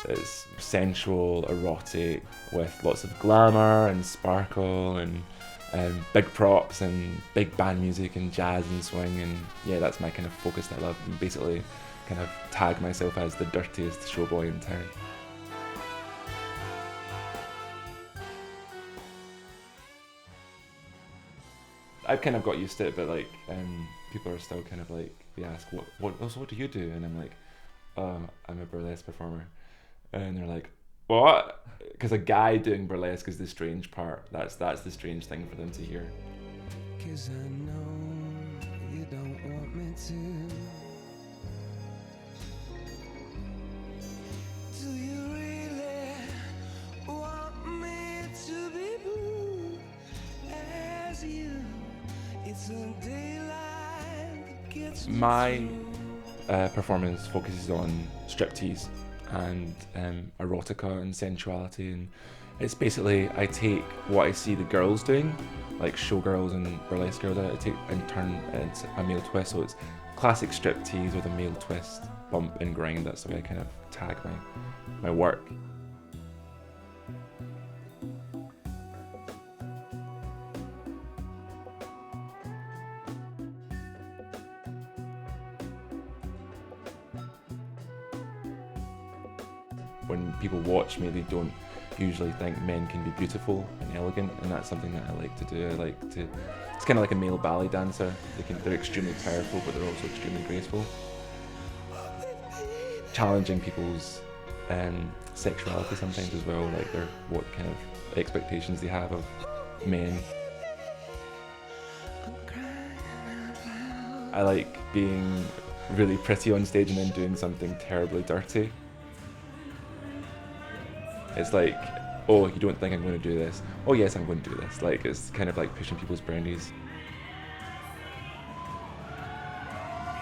It's sensual, erotic, with lots of glamour and sparkle and big props and big band music and jazz and swing, and yeah, that's my kind of focus that I love, and basically kind of tag myself as the dirtiest showboy in town. I've kind of got used to it, but like people are still kind of like, they ask, what do you do? And I'm like, I'm a burlesque performer. And they're like, what? Because a guy doing burlesque is the strange part. That's the strange thing for them to hear. 'Cause I know you don't want me to. Do you really want me to be blue as you? It's a daylight that gets me. My performance focuses on striptease and erotica and sensuality, and it's basically, I take what I see the girls doing, like showgirls and burlesque girls, I take and turn it into a male twist. So it's classic striptease with a male twist, bump and grind. That's the way I kind of tag my work. When people watch me, they don't usually think men can be beautiful and elegant, and that's something that I like to do. It's kind of like a male ballet dancer. They're extremely powerful, but they're also extremely graceful. Challenging people's sexuality sometimes as well, like what kind of expectations they have of men. I like being really pretty on stage and then doing something terribly dirty. It's like, oh, you don't think I'm going to do this? Oh yes, I'm going to do this. Like, it's kind of like pushing people's boundaries.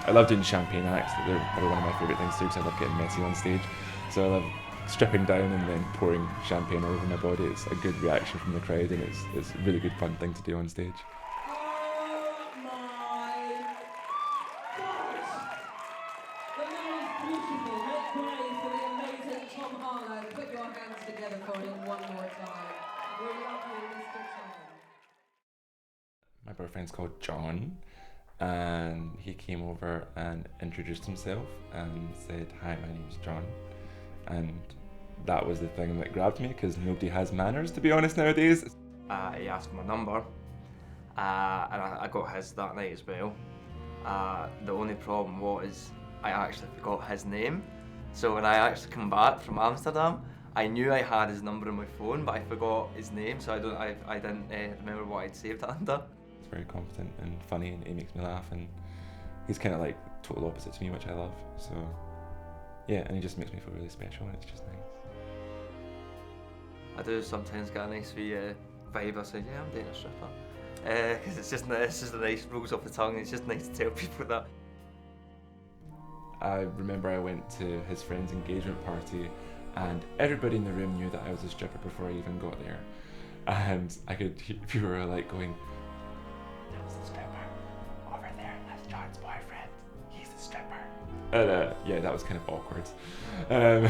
I love doing champagne acts. They're probably one of my favourite things too, because I love getting messy on stage. So I love stripping down and then pouring champagne all over my body. It's a good reaction from the crowd, and it's a really good fun thing to do on stage. Harlow, put your hands together for him one more time. We're lovely, Mr. Tom. My boyfriend's called John, and he came over and introduced himself and said, "Hi, my name's John." And that was the thing that grabbed me, because nobody has manners, to be honest, nowadays. He asked my number, and I got his that night as well. The only problem was I actually forgot his name. So when I actually come back from Amsterdam, I knew I had his number on my phone, but I forgot his name, so I didn't remember what I'd saved it under. He's very confident and funny, and he makes me laugh, and he's kind of like total opposite to me, which I love. So yeah, and he just makes me feel really special, and it's just nice. I do sometimes get a nice wee vibe. I say, yeah, I'm dating a stripper, because it's just a nice rolls off the tongue. It's just nice to tell people that. I remember I went to his friend's engagement party, and everybody in the room knew that I was a stripper before I even got there. And I could hear people were like going, "That's the stripper over there. That's John's boyfriend. He's the stripper." And yeah, that was kind of awkward.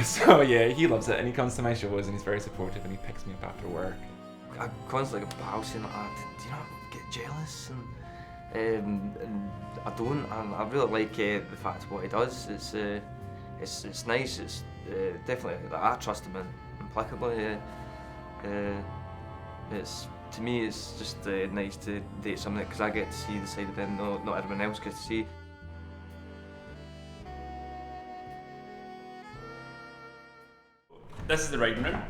So yeah, he loves it, and he comes to my shows, and he's very supportive, and he picks me up after work. I constantly get pals saying, do you not get jealous? And I don't, and I really like the fact of what he does. It's nice. It's definitely, like, I trust him implicably. It's, to me, it's just nice to date somebody, because I get to see the side of them not everyone else gets to see. This is the writing room,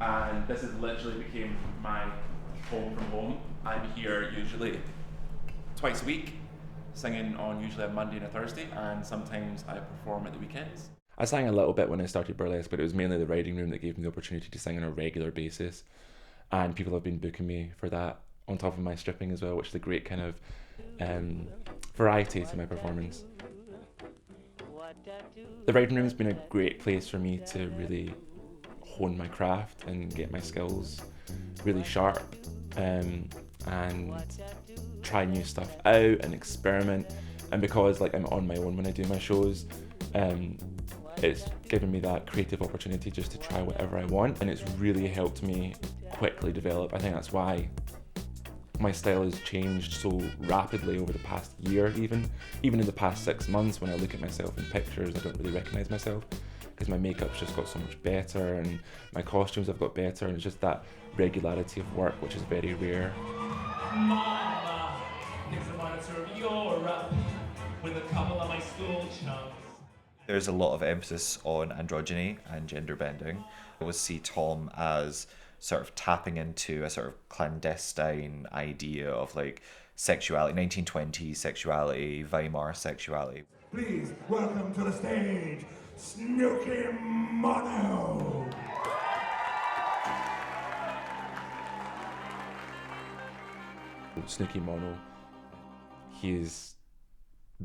and this has literally became my home from home. I'm here usually twice a week, singing on usually a Monday and a Thursday, and sometimes I perform at the weekends. I sang a little bit when I started burlesque, but it was mainly the writing room that gave me the opportunity to sing on a regular basis. And people have been booking me for that on top of my stripping as well, which is a great kind of variety to my performance. The writing room's been a great place for me to really hone my craft and get my skills really sharp, and try new stuff out and experiment. And because like I'm on my own when I do my shows, it's given me that creative opportunity just to try whatever I want, and it's really helped me quickly develop. I think that's why my style has changed so rapidly over the past year. Even in the past 6 months, when I look at myself in pictures, I don't really recognize myself because my makeup's just got so much better and my costumes have got better, and it's just that regularity of work which is very rare. Mama, thinks I want to serve Europe with a couple of my school chums. There's a lot of emphasis on androgyny and gender bending. I always see Tom as sort of tapping into a sort of clandestine idea of like sexuality, 1920s sexuality, Weimar sexuality. Please welcome to the stage, Snooky Mono. Snooky Mono, he's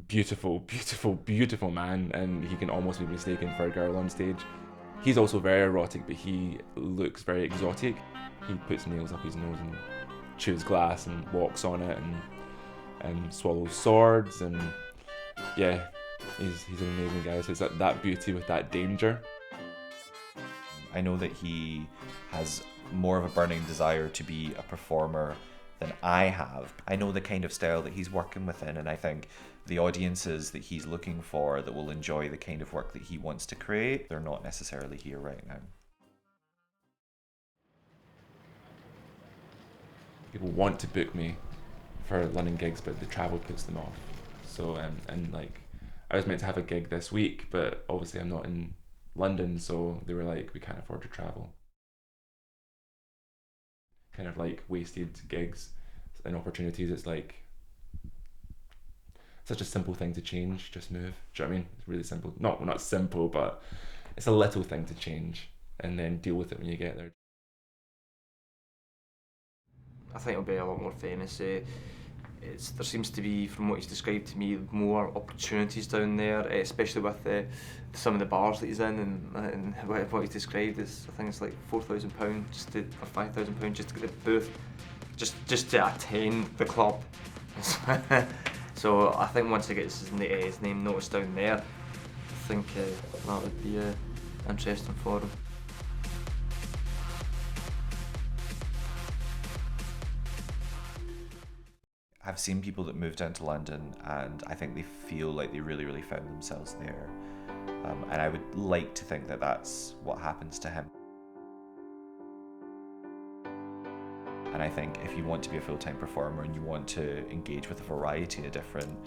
beautiful, beautiful, beautiful man, and he can almost be mistaken for a girl on stage. He's also very erotic, but he looks very exotic. He puts nails up his nose and chews glass and walks on it and swallows swords, and yeah, he's an amazing guy. So it's that beauty with that danger. I know that he has more of a burning desire to be a performer than I have. I know the kind of style that he's working within, and I think the audiences that he's looking for that will enjoy the kind of work that he wants to create, they're not necessarily here right now. People want to book me for London gigs, but the travel puts them off. So and like I was meant to have a gig this week, but obviously I'm not in London, so they were like, we can't afford to travel. Kind of like wasted gigs and opportunities. It's like such a simple thing to change, just move. Do you know what I mean? It's really simple. Not simple, but it's a little thing to change and then deal with it when you get there. I think it'll be a lot more famous. There seems to be, from what he's described to me, more opportunities down there, especially with some of the bars that he's in, and what he's described is, I think it's like £4,000 or £5,000 just to get the booth, just to attend the club. So I think once he gets his name noticed down there, I think that would be interesting for him. I've seen people that moved down to London, and I think they feel like they really, really found themselves there. And I would like to think that that's what happens to him. And I think if you want to be a full-time performer and you want to engage with a variety of different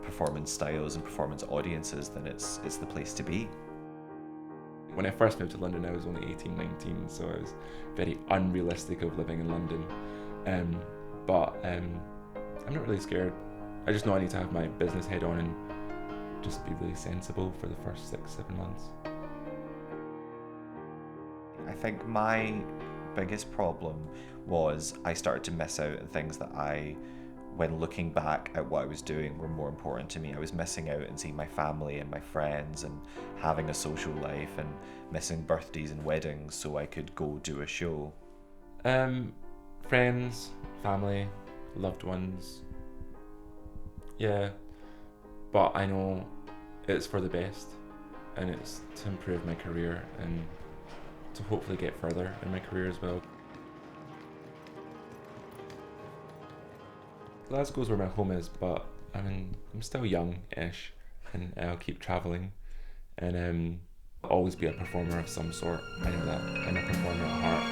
performance styles and performance audiences, then it's the place to be. When I first moved to London, I was only 18, 19, so I was very unrealistic of living in London. But I'm not really scared. I just know I need to have my business head on and just be really sensible for the first 6-7 months. I think my biggest problem was I started to miss out on things that when looking back at what I was doing, were more important to me. I was missing out on seeing my family and my friends and having a social life, and missing birthdays and weddings so I could go do a show. Friends, family, loved ones. Yeah, but I know it's for the best, and it's to improve my career and to hopefully get further in my career as well. Glasgow's where my home is, but I'm still young-ish, and I'll keep travelling, and I'll always be a performer of some sort. I know that I'm a performer at heart.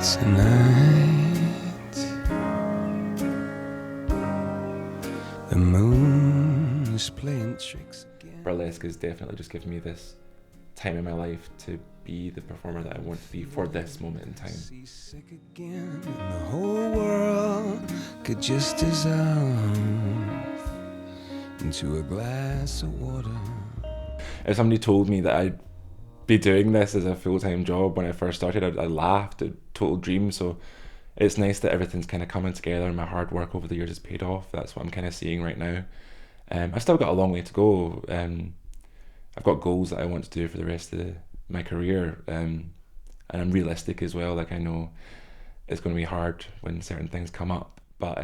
Tonight, the moon is playing tricks again. Burlesque has definitely just given me this time in my life to be the performer that I want to be for this moment in time. Seasick again, and the whole world could just dissolve into a glass of water. If somebody told me that I'd be doing this as a full-time job when I first started, I laughed. A total dream. So it's nice that everything's kind of coming together and my hard work over the years has paid off. That's what I'm kind of seeing right now. I've still got a long way to go. I've got goals that I want to do for the rest of my career, and I'm realistic as well. Like, I know it's going to be hard when certain things come up, but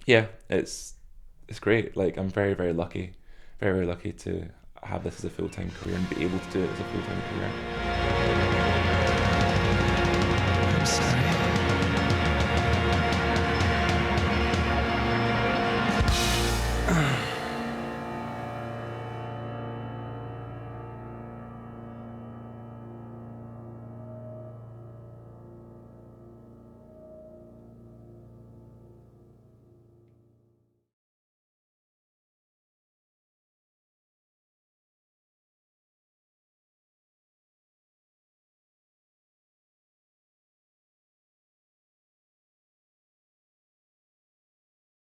yeah, it's great. Like, I'm very, very lucky to have this as a full-time career and be able to do it as a full-time career. I'm sorry.